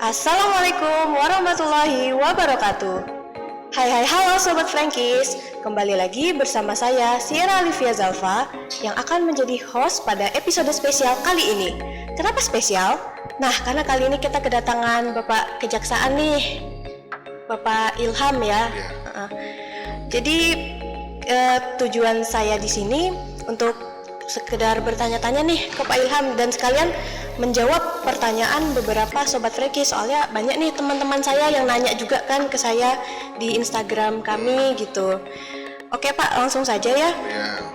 Assalamualaikum warahmatullahi wabarakatuh. Halo Sobat Frankies, kembali lagi bersama saya Sierra Olivia Zalfa yang akan menjadi host pada episode spesial kali ini. Kenapa spesial? Nah, karena kali ini kita kedatangan Bapak Kejaksaan nih, Bapak Ilham ya. Jadi tujuan saya di sini untuk sekedar bertanya-tanya nih ke Pak Ilham dan sekalian menjawab pertanyaan beberapa Sobat Frankies. Soalnya banyak nih teman-teman saya yang nanya juga kan ke saya di Instagram kami gitu. Oke Pak, langsung saja ya.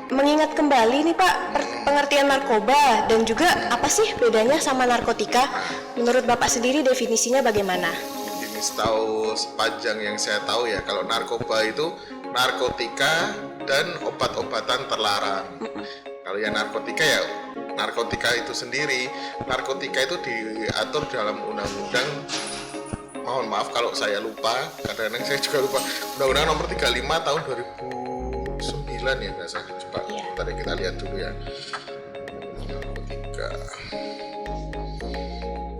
Mengingat kembali nih Pak, pengertian narkoba dan juga apa sih bedanya sama narkotika? Menurut Bapak sendiri definisinya bagaimana? Ini setahu sepanjang yang saya tahu ya, kalau narkoba itu narkotika dan obat-obatan terlarang. Kalau yang narkotika ya narkotika itu sendiri. Narkotika itu diatur dalam undang-undang, mohon maaf kalau saya lupa, kadang-kadang saya juga lupa, Undang-Undang Nomor 35 tahun 2009 ya biasa. Coba tadi kita lihat dulu ya. Narkotika.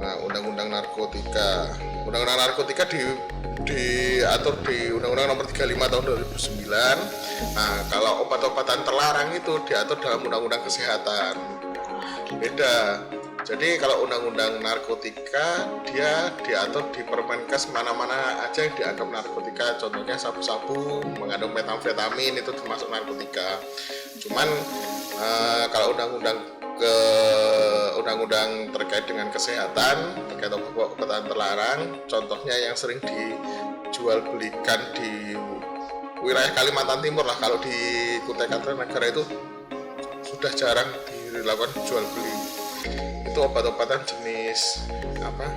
Nah, Undang-Undang narkotika diatur di Undang-Undang Nomor 35 tahun 2009. Nah, kalau obat-obatan terlarang itu diatur dalam Undang-Undang Kesehatan. Beda. Jadi kalau Undang-Undang Narkotika dia diatur di Permenkes mana-mana aja yang dianggap narkotika. Contohnya sabu-sabu mengandung metamfetamin itu termasuk narkotika. Cuman kalau undang-undang terkait dengan kesehatan, terkait obat-obatan terlarang, contohnya yang sering dijual belikan di wilayah Kalimantan Timur lah, kalau di Kutai Kartanegara itu sudah jarang dilakukan jual beli. Itu obat-obatan jenis apa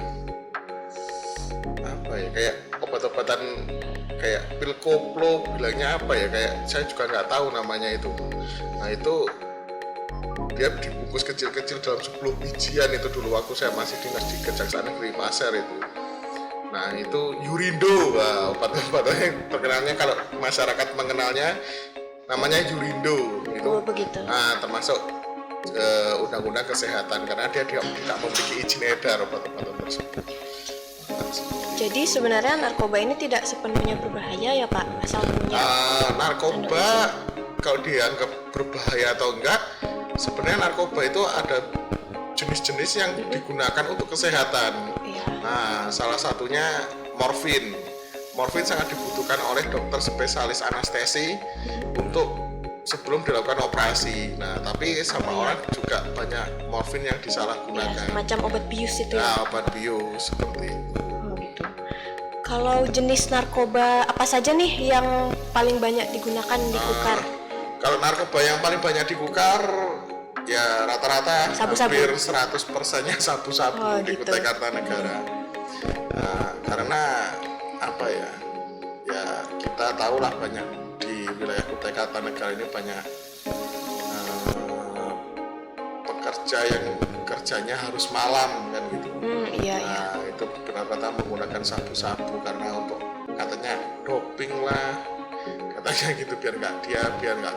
ya, kayak obat-obatan kayak pil koplo, bilangnya apa ya, kayak saya juga nggak tahu namanya itu. Nah itu dia dibungkus kecil-kecil dalam 10 bijian itu dulu waktu saya masih dinas di Kejaksaan Negeri Pasir itu. Nah itu Yurindo, obat-obatan yang terkenalnya kalau masyarakat mengenalnya namanya Yurindo itu. Begitu. Nah termasuk undang-undang kesehatan karena dia tidak memiliki izin edar obat-obatan tersebut. Jadi sebenarnya narkoba ini tidak sepenuhnya berbahaya ya Pak, asal punya narkoba kalau dianggap berbahaya atau enggak, sebenarnya narkoba itu ada jenis-jenis yang digunakan untuk kesehatan. Nah, salah satunya morfin. Morfin sangat dibutuhkan oleh dokter spesialis anestesi untuk sebelum dilakukan operasi. Nah, tapi sama orang juga banyak morfin yang disalahgunakan. Macam obat bius itu ya? Obat bius seperti itu. Gitu. Kalau jenis narkoba apa saja nih yang paling banyak digunakan di Kukar? Kalau narkoba yang paling banyak di Kukar ya rata-rata hampir 100%-nya sabu-sabu di Kutai Kartanegara. Nah, karena apa ya? Ya kita tahulah banyak di wilayah Kutai Kartanegara ini banyak pekerja yang kerjanya harus malam kan gitu. Nah itu rata-rata menggunakan sabu-sabu karena untuk katanya doping lah, katanya gitu biar nggak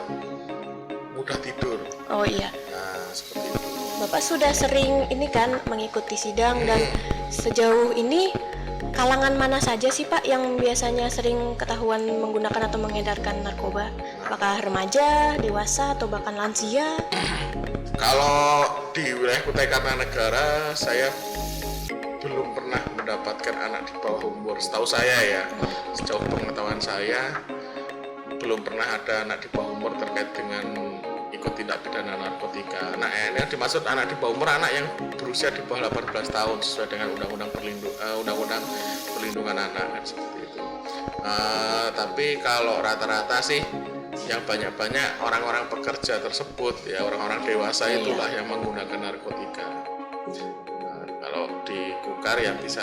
mudah tidur. Oh iya. Nah seperti itu. Bapak sudah sering ini kan mengikuti sidang dan sejauh ini kalangan mana saja sih Pak yang biasanya sering ketahuan menggunakan atau mengedarkan narkoba? Apakah remaja, dewasa, atau bahkan lansia? Kalau di wilayah Kutai Kartanegara saya belum pernah mendapatkan anak di bawah umur. Setahu saya ya, sejauh pengetahuan saya belum pernah ada anak di bawah umur terkait dengan ikut tindak pidana narkotika. Nah, yang dimaksud anak di bawah umur anak yang berusia di bawah 18 tahun sesuai dengan undang-undang perlindungan anak kan seperti itu. Tapi kalau rata-rata sih yang banyak-banyak orang-orang pekerja tersebut ya, orang-orang dewasa itulah yang menggunakan narkotika. Kalau di Kukar yang bisa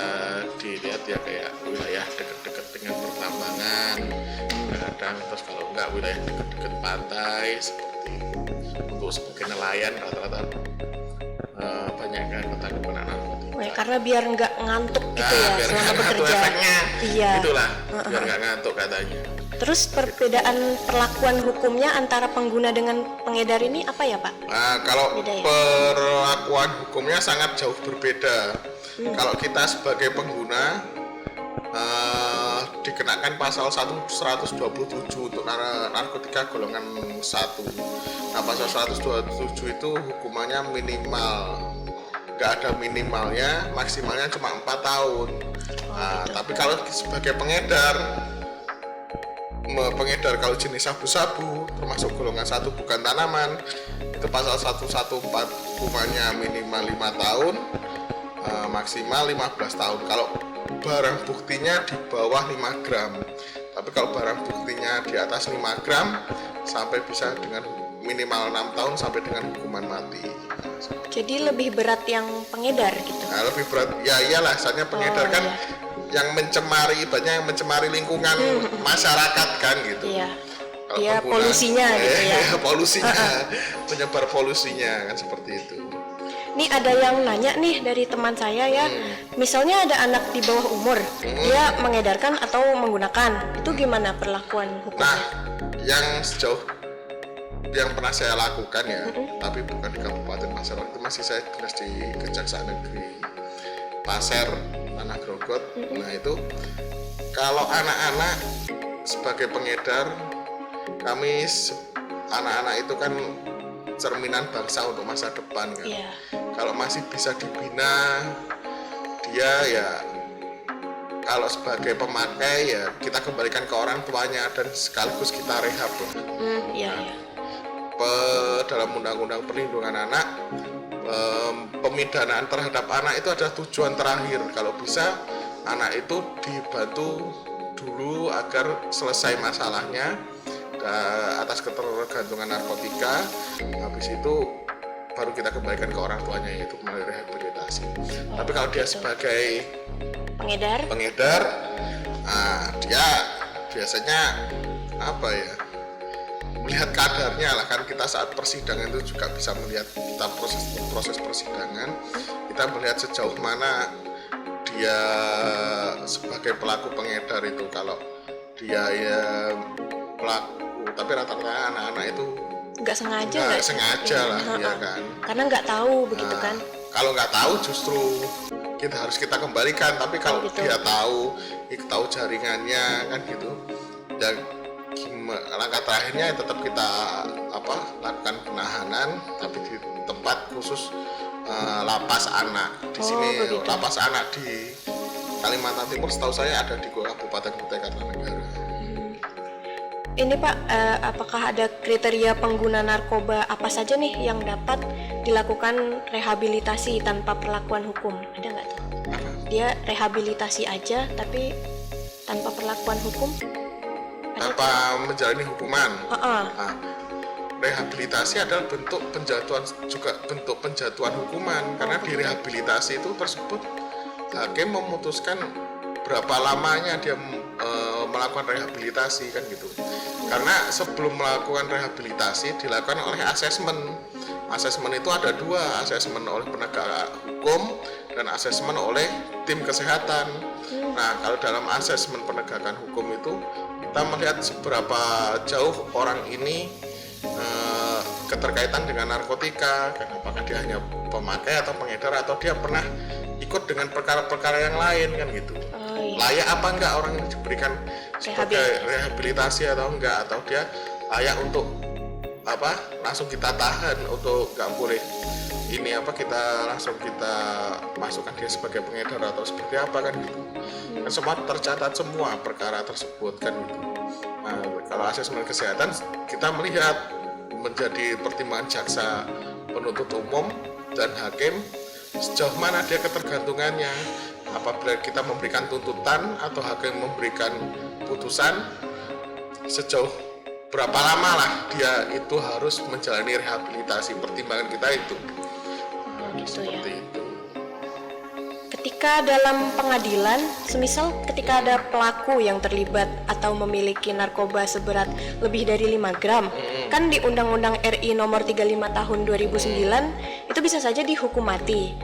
dilihat ya kayak wilayah dekat-dekat dengan pertambangan, kadang terus kalau enggak wilayah dekat-dekat pantai seperti itu. Untuk sebagai nelayan rata-rata banyak kan ketangkep anak narkotika. Karena biar nggak ngantuk gitu ya biar selama ngantuk bekerja. Efeknya, iya. Itulah biar nggak ngantuk katanya. Terus perbedaan perlakuan hukumnya antara pengguna dengan pengedar ini apa ya, Pak? Nah, kalau Beda ya? perlakuan hukumnya sangat jauh berbeda. Kalau kita sebagai pengguna dikenakan pasal 127 untuk narkotika golongan 1. Nah, pasal 127 itu hukumannya minimal, nggak ada minimalnya, maksimalnya cuma 4 tahun. Nah, tapi kalau sebagai pengedar kalau jenis sabu-sabu termasuk golongan 1 bukan tanaman, itu pasal 114 hukumannya minimal 5 tahun, maksimal 15 tahun kalau barang buktinya di bawah 5 gram. Tapi kalau barang buktinya di atas 5 gram sampai bisa dengan minimal 6 tahun sampai dengan hukuman mati. Jadi lebih berat yang pengedar gitu. Nah, lebih berat ya iyalah, soalnya pengedar kan iya. yang mencemari, ibaratnya yang mencemari lingkungan masyarakat kan gitu. Iya. Kalau Dia pengguna, polusinya gitu ya. Polusinya, penyebar polusinya kan seperti itu. Nih ada yang nanya nih dari teman saya ya. Misalnya ada anak di bawah umur, dia mengedarkan atau menggunakan. Itu gimana perlakuan hukum? Nah, yang sejauh yang pernah saya lakukan ya, tapi bukan di Kabupaten Pasir, itu masih saya tugas di Kejaksaan Negeri Pasir, Tanah Grogot. Nah itu kalau anak-anak sebagai pengedar, kami anak-anak itu kan cerminan bangsa untuk masa depan kan. Iya. Kalau masih bisa dibina, dia ya kalau sebagai pemakai ya kita kembalikan ke orang tuanya dan sekaligus kita rehab lah. Iya. Dalam Undang-Undang Perlindungan Anak, pemidanaan terhadap anak itu ada tujuan terakhir. Kalau bisa anak itu dibantu dulu agar selesai masalahnya atas ketergantungan narkotika. Habis itu baru kita kembalikan ke orang tuanya, yaitu melalui rehabilitasi. Tapi kalau dia sebagai pengedar, dia biasanya apa ya, melihat kadarnya lah kan. Kita saat persidangan itu juga bisa melihat, kita proses persidangan, kita melihat sejauh mana dia sebagai pelaku pengedar itu. Kalau dia ya pelaku, tapi rata-rata anak-anak itu nggak sengaja lah ya kan, karena nggak tahu begitu kan. Kalau nggak tahu justru kita kembalikan, tapi kalau dia tahu jaringannya kan gitu ya, langkah terakhirnya tetap kita lakukan penahanan, tapi di tempat khusus lapas anak. Di sini begitu. Lapas anak di Kalimantan Timur setahu saya ada di Kabupaten Kutai Kartanegara. Ini Pak, apakah ada kriteria pengguna narkoba apa saja nih yang dapat dilakukan rehabilitasi tanpa perlakuan hukum? Ada nggak tuh? Dia rehabilitasi aja tapi tanpa perlakuan hukum? Tanpa menjalani hukuman. Nah, rehabilitasi adalah bentuk penjatuhan hukuman, karena di rehabilitasi itu tersebut hakim memutuskan berapa lamanya dia melakukan rehabilitasi kan gitu. Karena sebelum melakukan rehabilitasi dilakukan oleh asesmen. Asesmen itu ada dua, asesmen oleh penegak hukum dan asesmen oleh tim kesehatan. Nah, kalau dalam asesmen penegakan hukum itu kita melihat seberapa jauh orang ini keterkaitan dengan narkotika, apakah dia hanya pemakai atau pengedar atau dia pernah ikut dengan perkara-perkara yang lain kan gitu. Layak apa enggak orang ini diberikan sebagai rehabilitasi atau enggak, atau dia layak untuk langsung kita tahan, untuk nggak boleh kita langsung kita masukkan dia sebagai pengedar atau seperti apa kan gitu. Kan semua tercatat semua perkara tersebut kan gitu. Nah, kalau asesmen kesehatan kita melihat menjadi pertimbangan jaksa penuntut umum dan hakim sejauh mana dia ketergantungannya. Apabila kita memberikan tuntutan atau hakim memberikan putusan, sejauh berapa lama lah dia itu harus menjalani rehabilitasi, pertimbangan kita itu. Seperti itu. Ketika dalam pengadilan, semisal ketika ada pelaku yang terlibat atau memiliki narkoba seberat lebih dari 5 gram, kan di Undang-Undang RI nomor 35 tahun 2009 itu bisa saja dihukum mati.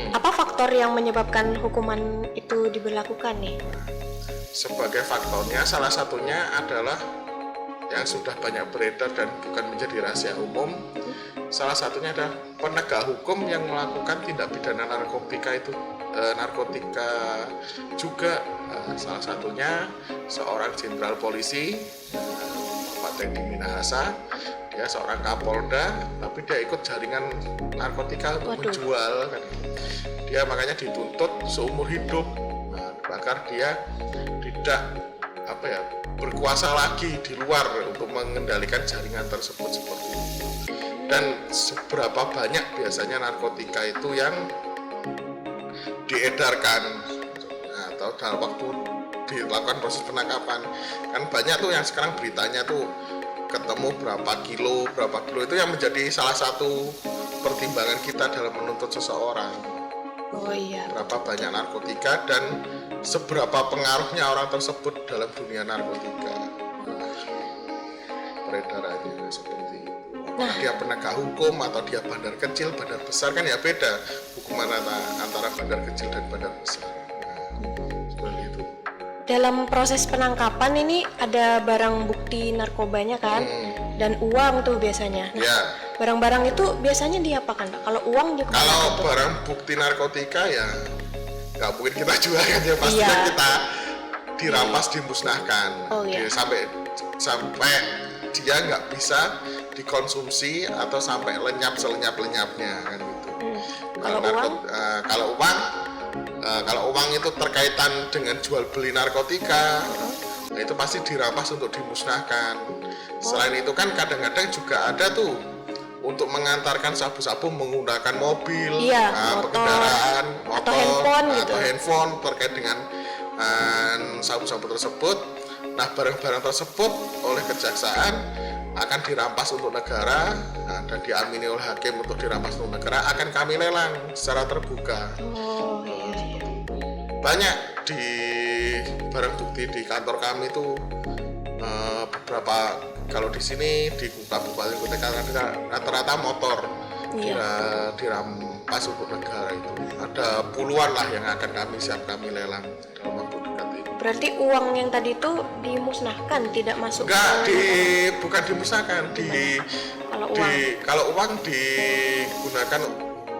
Apa faktor yang menyebabkan hukuman itu diberlakukan nih? sebagai faktornya salah satunya adalah yang sudah banyak beredar dan bukan menjadi rahasia umum. Salah satunya adalah penegak hukum yang melakukan tindak pidana narkotika itu narkotika juga. Salah satunya seorang jenderal polisi, Pak Teddy Minahasa. Dia seorang Kapolda, tapi dia ikut jaringan narkotika untuk menjual kan. Dia makanya dituntut seumur hidup. Agar dia tidak berkuasa lagi di luar untuk mengendalikan jaringan tersebut seperti itu. Dan seberapa banyak biasanya narkotika itu yang diedarkan atau dalam waktu dilakukan proses penangkapan, kan banyak tuh yang sekarang beritanya tuh ketemu berapa kilo itu yang menjadi salah satu pertimbangan kita dalam menuntut seseorang. Oh iya. Berapa banyak narkotika dan seberapa pengaruhnya orang tersebut dalam dunia narkotika. Peredarannya seperti itu. Nah, dia penegak hukum atau dia bandar kecil, bandar besar kan ya beda hukuman antara bandar kecil dan bandar besar. Seperti itu. Dalam proses penangkapan ini ada barang bukti narkobanya kan, dan uang tuh biasanya. Nah, ya. Barang-barang itu biasanya diapakan, Pak? Kalau uang juga. Kalau barang bukti narkotika ya nggak mungkin kita jual kan ya, pastinya kita dirampas, dimusnahkan. Oh, iya. Sampai dia nggak bisa dikonsumsi atau sampai lenyap selenyap-lenyapnya kan gitu. Kalau uang itu terkaitan dengan jual beli narkotika, nah itu pasti dirampas untuk dimusnahkan. Selain itu kan kadang-kadang juga ada tuh untuk mengantarkan sabu-sabu menggunakan mobil, motor, kendaraan, motor, atau handphone terkait dengan sabu-sabu tersebut. Nah, barang-barang tersebut oleh kejaksaan akan dirampas untuk negara, dan diamini oleh hakim untuk dirampas untuk negara, akan kami lelang secara terbuka. Oh iya. Banyak di barang bukti di kantor kami itu beberapa, kalau di sini di Kabupaten Kutai rata-rata motor dirampas untuk negara itu. Ada puluhan lah yang akan kami lelang dalam waktu dekat ini. Berarti uang yang tadi itu dimusnahkan, tidak masuk? Bukan dimusnahkan. Kalau uang digunakan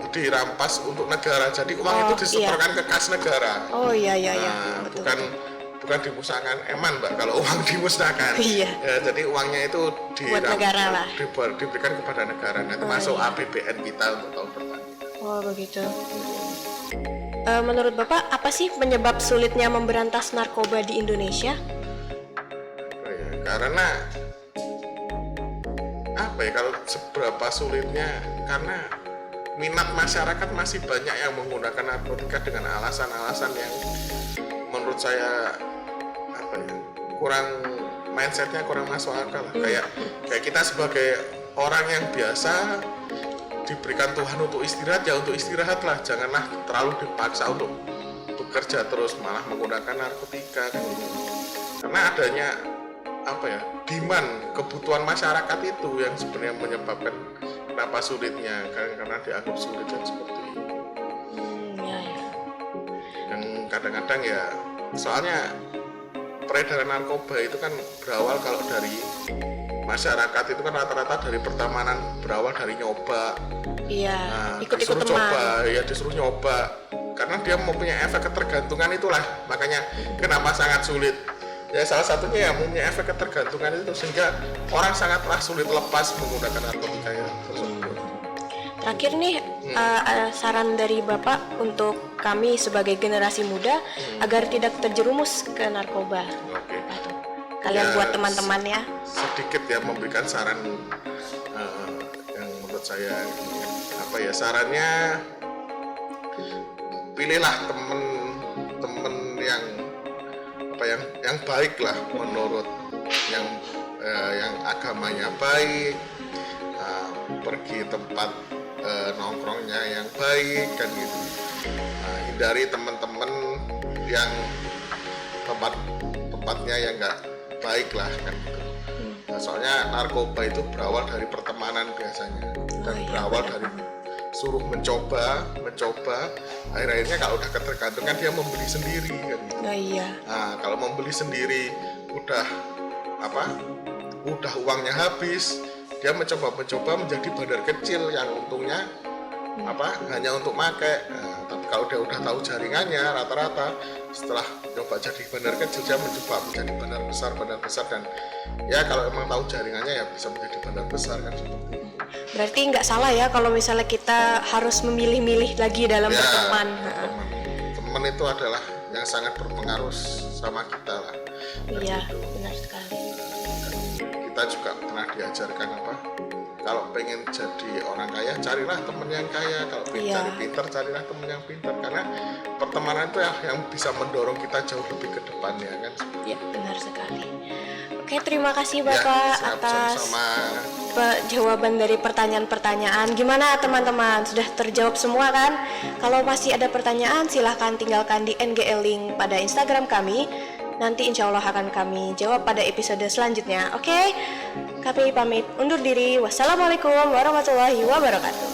dirampas untuk negara, jadi uang itu disetorkan ke kas negara. Oh iya. Betul. Bukan dimusnahkan, eman Mbak, kalau uang dimusnahkan. Iya. Ya, jadi uangnya itu buat negara lah. Diberikan kepada negara, nanti masuk APBN kita untuk tahun depan. Oh begitu. Menurut Bapak, apa sih penyebab sulitnya memberantas narkoba di Indonesia? Karena kalau seberapa sulitnya, karena minat masyarakat masih banyak yang menggunakan narkotika dengan alasan-alasan yang menurut saya mindsetnya kurang masuk akal. Kayak kita sebagai orang yang biasa diberikan Tuhan untuk istirahat, ya untuk istirahat lah, janganlah terlalu dipaksa untuk bekerja terus malah menggunakan narkotika kan gitu. Karena adanya demand, kebutuhan masyarakat itu yang sebenarnya menyebabkan kenapa sulitnya, karena dianggap sulit dan seperti itu. Yang kadang-kadang ya, soalnya peredaran narkoba itu kan berawal, kalau dari masyarakat itu kan rata-rata dari pertemanan, berawal dari nyoba. Ikut-ikut teman. Disuruh nyoba, karena dia mempunyai efek ketergantungan itulah, makanya kenapa sangat sulit. Ya salah satunya mempunyai efek ketergantungan itu, sehingga orang sangatlah sulit lepas menggunakan narkotika tersebut. Terakhir nih, saran dari Bapak untuk kami sebagai generasi muda agar tidak terjerumus ke narkoba. Oke. Kalian buat teman-teman ya. Sedikit ya memberikan saran yang menurut saya sarannya, pilihlah temen yang baik lah, menurut yang agamanya baik, pergi tempat nongkrongnya yang baik kan gitu. Hindari teman-teman yang tempatnya yang nggak baik lah kan gitu. Soalnya narkoba itu berawal dari pertemanan biasanya, dan berawal dari suruh mencoba, akhirnya kalau udah ketergantungan dia membeli sendiri kan. Nah, iya. Nah, kalau membeli sendiri udah uangnya habis, dia mencoba menjadi bandar kecil yang untungnya hanya untuk make. Nah, tapi kalau dia udah tahu jaringannya, rata-rata setelah coba jadi bandar kecil dia mencoba menjadi bandar besar, dan ya kalau emang tahu jaringannya ya bisa menjadi bandar besar kan, seperti itu. Berarti nggak salah ya kalau misalnya kita harus memilih-milih lagi dalam Ya, berteman. teman itu adalah yang sangat berpengaruh sama kita lah. Iya, benar sekali. Kita juga pernah diajarkan kalau pengen jadi orang kaya carilah teman yang kaya, kalau pengen cari pinter carilah teman yang pinter, karena pertemanan itu yang bisa mendorong kita jauh lebih ke depan ya kan. Iya, benar sekali. Oke, terima kasih Bapak atas jawaban dari pertanyaan-pertanyaan. Gimana teman-teman? Sudah terjawab semua kan? Kalau masih ada pertanyaan silahkan tinggalkan di NGL link pada Instagram kami. Nanti insya Allah akan kami jawab pada episode selanjutnya. Oke? Kami pamit undur diri. Wassalamualaikum warahmatullahi wabarakatuh.